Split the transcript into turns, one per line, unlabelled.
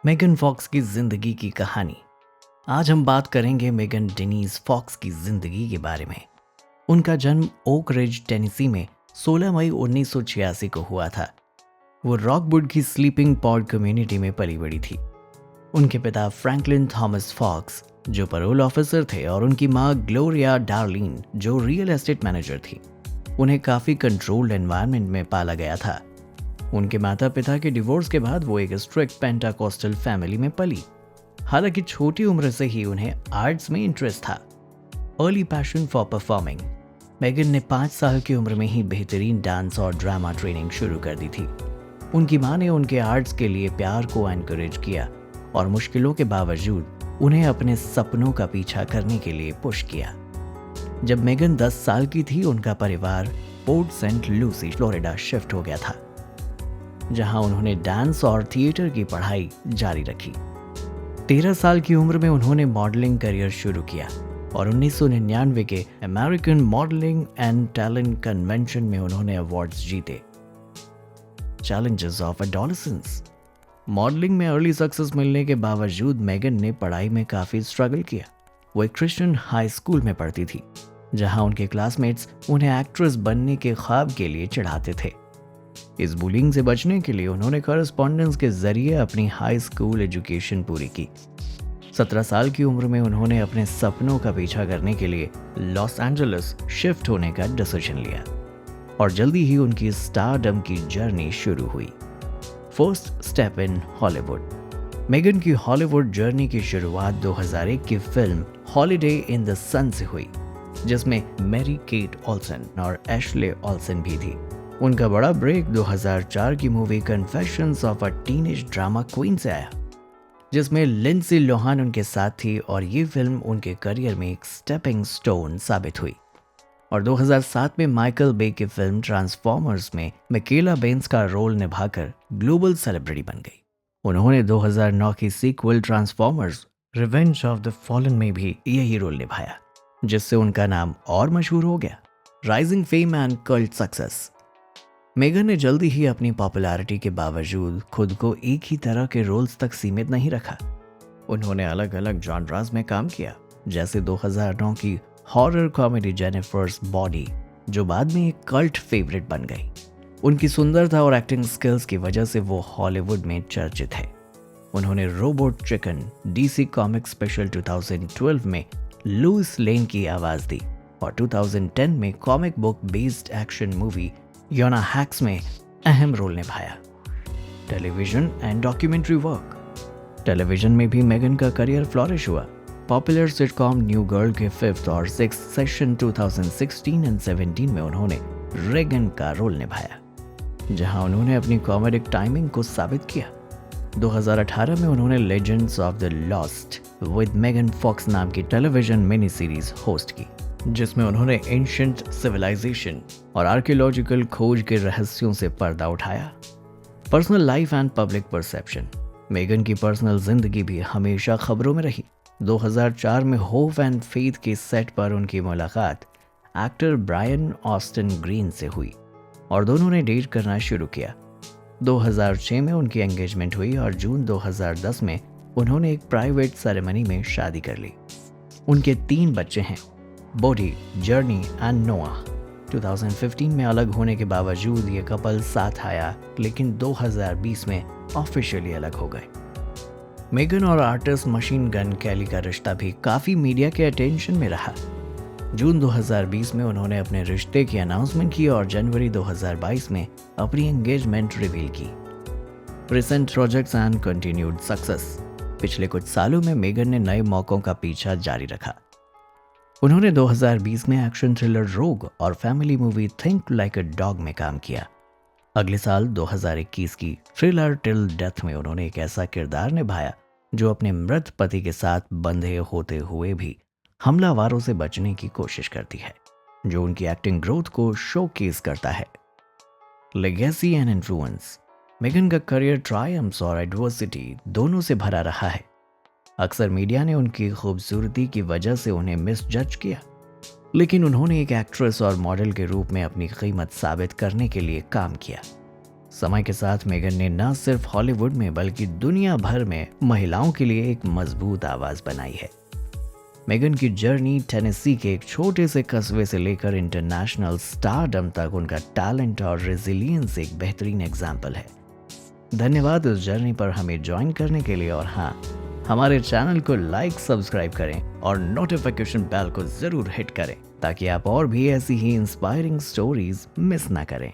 Megan fox की जिंदगी की कहानी। आज हम बात करेंगे मेगन डेनीज फॉक्स की जिंदगी के बारे में। उनका जन्म ओक रिज टेनेसी में 16 मई 1986 को हुआ था। वो रॉकवुड की स्लीपिंग पॉड कम्युनिटी में पली बड़ी थी। उनके पिता फ्रैंकलिन थॉमस फॉक्स जो पैरोल ऑफिसर थे और उनकी माँ ग्लोरिया डार्लिन जो रियल एस्टेट मैनेजर थी। उन्हें काफ़ी कंट्रोल्ड एनवायरनमेंट में पाला गया था। उनके माता पिता के डिवोर्स के बाद वो एक स्ट्रिक्ट पेंटाकोस्टल फैमिली में पली। हालांकि छोटी उम्र से ही उन्हें आर्ट्स में इंटरेस्ट था। Early passion for performing. Megan ने 5 साल की उम्र में ही बेहतरीन डांस और ड्रामा ट्रेनिंग शुरू कर दी थी। उनकी माँ ने उनके आर्ट्स के लिए प्यार को एनकरेज किया और मुश्किलों के बावजूद उन्हें अपने सपनों का पीछा करने के लिए पुश किया। जब मेगन 10 साल की थी, उनका परिवार Port Saint Lucie Florida shift हो गया था, जहां उन्होंने डांस और थिएटर की पढ़ाई जारी रखी। 13 साल की उम्र में उन्होंने मॉडलिंग करियर शुरू किया और 1999 के American modelling and talent convention में उन्होंने अवार्ड्स जीते। Challenges of adolescence. मॉडलिंग में अर्ली सक्सेस मिलने के बावजूद मेगन ने पढ़ाई में काफ़ी स्ट्रगल किया। वो एक क्रिश्चियन हाई स्कूल में पढ़ती थी, जहां उनके क्लासमेट्स उन्हें एक्ट्रेस बनने के ख्वाब के लिए चिढ़ाते थे। इस बुलिंग से बचने के लिए उन्होंने कॉरेस्पॉन्डेंस के जरिए अपनी हाई स्कूल एजुकेशन पूरी की। 17 साल की उम्र में उन्होंने अपने सपनों का पीछा करने के लिए लॉस एंजलिस शिफ्ट होने का डिसीजन लिया और जल्दी ही उनकी स्टारडम की जर्नी शुरू हुई। First step in Hollywood. Megan की हॉलीवुड जर्नी की शुरुआत 2001 की फिल्म हॉलीडे इन द सन से हुई, जिसमें मैरी केट ओल्सन और एशले ओल्सन भी थी। उनका बड़ा ब्रेक 2004 की movie confessions of a teenage drama queen से आया, जिसमें लिंडसे लोहान उनके साथ थी और ये फिल्म उनके करियर में एक स्टेपिंग स्टोन साबित हुई। और 2007 में माइकल बे की फिल्म ट्रांसफॉर्मर्स में मिकेला बेंस का रोल निभाकर ग्लोबल सेलिब्रिटी बन गई। उन्होंने 2009 की sequel Transformers Revenge of the Fallen में भी यही रोल निभाया, जिससे उनका नाम और मशहूर हो गया। Rising fame and cult success. Megan ने जल्दी ही अपनी पॉपुलैरिटी के बावजूद खुद को एक ही तरह के रोल्स तक सीमित नहीं रखा। उन्होंने अलग अलग जॉनरास में काम किया, जैसे 2009 की हॉरर कॉमेडी जेनिफर्स बॉडी, जो बाद में एक कल्ट फेवरेट बन गई। उनकी सुंदरता और एक्टिंग स्किल्स की वजह से वो हॉलीवुड में चर्चित है। उन्होंने robot chicken, DC comic special 2012 में लुइस लेन की आवाज दी और 2010 में comic book based action movie योना हैक्स में अहम रोल निभाया। Television and documentary work. Television में भी मेगन का करियर फ्लॉरिश हुआ। पॉपुलर सिटकॉम न्यू गर्ल के 5th और 6th सेशन 2016 एंड 17 में उन्होंने रेगन का रोल निभाया, जहां उन्होंने अपनी कॉमेडिक टाइमिंग को साबित किया। 2018 में उन्होंने Legends of the Lost with Megan Fox नाम की टेलीविजन मिनी सीरीज होस्ट की, जिसमें उन्होंने एंशिएंट सिविलाइजेशन और आर्कियोलॉजिकल खोज के रहस्यों से पर्दा उठाया। Personal life and public perception. Megan की पर्सनल जिंदगी भी हमेशा खबरों में रही। 2004 में होप एंड फेथ के सेट पर उनकी मुलाकात एक्टर ब्रायन ऑस्टिन ग्रीन से हुई और दोनों ने डेट करना शुरू किया। 2006 में उनकी एंगेजमेंट हुई और जून 2010 में उन्होंने एक प्राइवेट सेरेमनी में शादी कर ली। उनके 3 बच्चे हैं, बोडी, जर्नी एंड नोआ। 2015 में अलग होने के बावजूद ये कपल साथ आया, लेकिन 2020 में ऑफिशियली अलग हो गए। मेगन और आर्टिस्ट मशीन गन कैली का रिश्ता भी काफ़ी मीडिया के अटेंशन में रहा। जून 2020 में उन्होंने अपने रिश्ते की अनाउंसमेंट की और जनवरी 2022 में अपनी एंगेजमेंट रिवील की। Recent projects and continued success. पिछले कुछ सालों में मेगन ने नए मौकों का पीछा जारी रखा। उन्होंने 2020 में एक्शन थ्रिलर रोग और family movie think like a dog में काम किया। अगले साल 2021 की थ्रिलर टिल डेथ में उन्होंने एक ऐसा किरदार निभाया जो अपने मृत पति के साथ बंधे होते हुए भी हमलावरों से बचने की कोशिश करती है, जो उनकी एक्टिंग ग्रोथ को शोकेस करता है। Legacy and influence. मेगन का करियर ट्रायम्स और एडवर्सिटी दोनों से भरा रहा है। अक्सर मीडिया ने उनकी खूबसूरती की वजह से उन्हें मिसजज किया, लेकिन उन्होंने एक एक्ट्रेस और मॉडल के रूप में अपनी कीमत साबित करने के लिए काम किया। समय के साथ मेगन ने न सिर्फ हॉलीवुड में बल्कि दुनिया भर में महिलाओं के लिए एक मजबूत आवाज बनाई है। मेगन की जर्नी टेनेसी के एक छोटे से कस्बे से लेकर इंटरनेशनल स्टारडम तक उनका टैलेंट और रेजिलियंस एक बेहतरीन एग्जाम्पल है। धन्यवाद इस जर्नी पर हमें ज्वाइन करने के लिए, और हाँ, हमारे चैनल को लाइक, सब्सक्राइब करें और नोटिफिकेशन बेल को जरूर हिट करें ताकि आप और भी ऐसी ही इंस्पायरिंग स्टोरीज मिस ना करें।